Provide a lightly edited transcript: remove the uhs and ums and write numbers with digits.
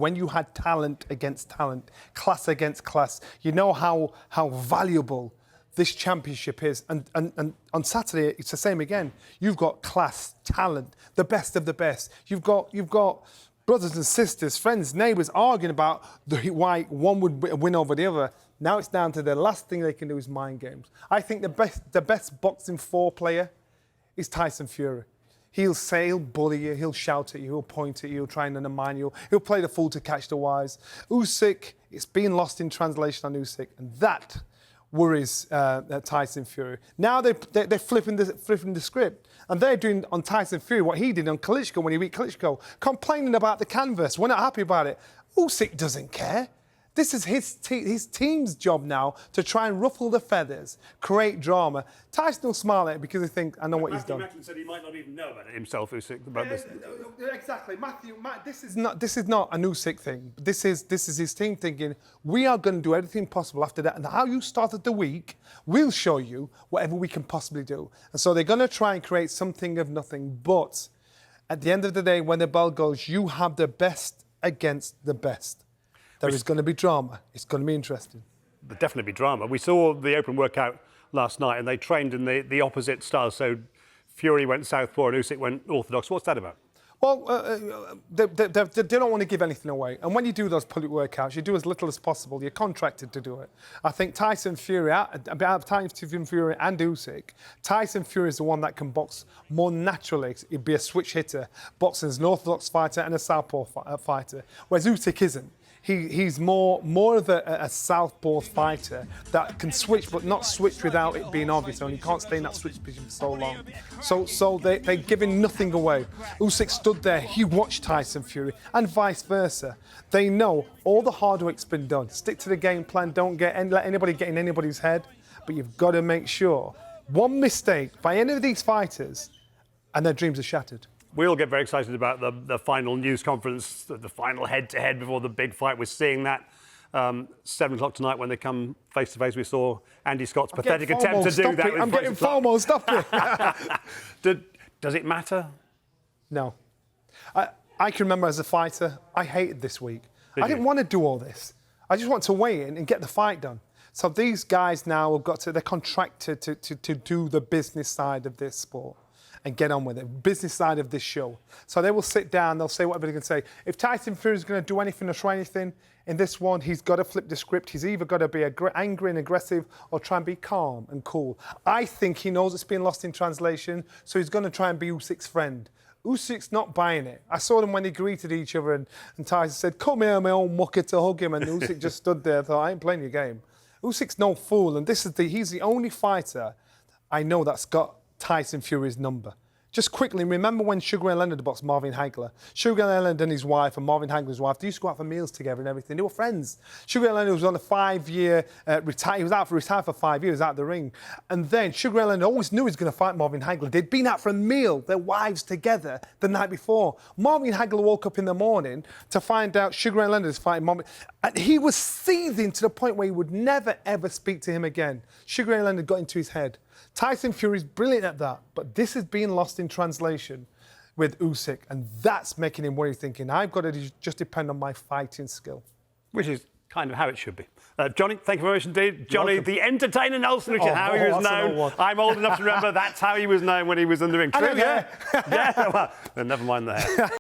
When you had talent against talent, class against class, you know how valuable this championship is. And on Saturday, it's the same again. You've got class, talent, the best of the best. You've got brothers and sisters, friends, neighbours arguing about why one would win over the other. Now it's down to the last thing they can do is mind games. I think the best boxing 4 player is Tyson Fury. He'll bully you, he'll shout at you, he'll point at you, he'll try and undermine you, he'll play the fool to catch the wise. Usyk, it's been lost in translation on Usyk, and that worries Tyson Fury. Now they're flipping the script, and they're doing on Tyson Fury what he did on Klitschko when he beat Klitschko, complaining about the canvas. We're not happy about it. Usyk doesn't care. This is his team's job now to try and ruffle the feathers, create drama. Tyson will smile at it because he thinks, I know what he's done. Matthew said he might not even know about it himself, Usyk, about this. Exactly. This is not an Usyk thing. This is his team thinking, we are going to do everything possible after that. And how you started the week, we'll show you whatever we can possibly do. And so they're going to try and create something of nothing. But at the end of the day, when the bell goes, you have the best against the best. There is going to be drama. It's going to be interesting. There'll definitely be drama. We saw the open workout last night, and they trained in the opposite style. So Fury went southpaw and Usyk went orthodox. What's that about? Well, they don't want to give anything away. And when you do those public workouts, you do as little as possible. You're contracted to do it. I think Tyson Fury and Usyk, Tyson Fury is the one that can box more naturally. He'd be a switch hitter, boxing as an orthodox fighter and a southpaw fighter, whereas Usyk isn't. He's more of a southpaw fighter that can switch, but not switch without it being obvious, and he can't stay in that switch position for so long. So they're giving nothing away. Usyk stood there, he watched Tyson Fury, and vice versa. They know all the hard work's been done. Stick to the game plan, don't let anybody get in anybody's head, but you've got to make sure one mistake by any of these fighters, and their dreams are shattered. We all get very excited about the final news conference, the final head-to-head before the big fight. We're seeing that 7 o'clock tonight when they come face-to-face. We saw Andy Scott's pathetic attempt to do that. I'm getting FOMO, stop it. Does it matter? No. I can remember as a fighter, I hated this week. I didn't want to do all this. I just want to weigh in and get the fight done. So these guys now have got to, they're contracted to do the business side of this sport and get on with it, business side of this show. So they will sit down, they'll say whatever they can say. If Tyson Fury is going to do anything or try anything in this one, he's got to flip the script. He's either got to be angry and aggressive or try and be calm and cool. I think he knows it's been lost in translation, so he's going to try and be Usyk's friend. Usyk's not buying it. I saw them when they greeted each other and Tyson said, come here, my own mucker, to hug him, and Usyk just stood there and thought, I ain't playing your game. Usyk's no fool, and he's the only fighter I know that's got Tyson Fury's number. Just quickly, remember when Sugar Ray Leonard boxed Marvin Hagler? Sugar Ray Leonard and his wife, and Marvin Hagler's wife, they used to go out for meals together and everything. They were friends. Sugar Ray Leonard was on a 5-year retire. He was out for retire for 5 years, out of the ring. And then Sugar Ray Leonard always knew he was going to fight Marvin Hagler. They'd been out for a meal, their wives together, the night before. Marvin Hagler woke up in the morning to find out Sugar Ray Leonard is fighting Marvin. And he was seething to the point where he would never, ever speak to him again. Sugar Ray Leonard got into his head. Tyson Fury's brilliant at that, but this is being lost in translation with Usyk, and that's making him worry, thinking, I've got to just depend on my fighting skill. Which is kind of how it should be. Johnny, thank you very much indeed. Johnny, the Entertainer Nelson, which is how he was known. I'm old enough to remember that's how he was known when he was in the ring. True, yeah? Yeah, well, never mind that.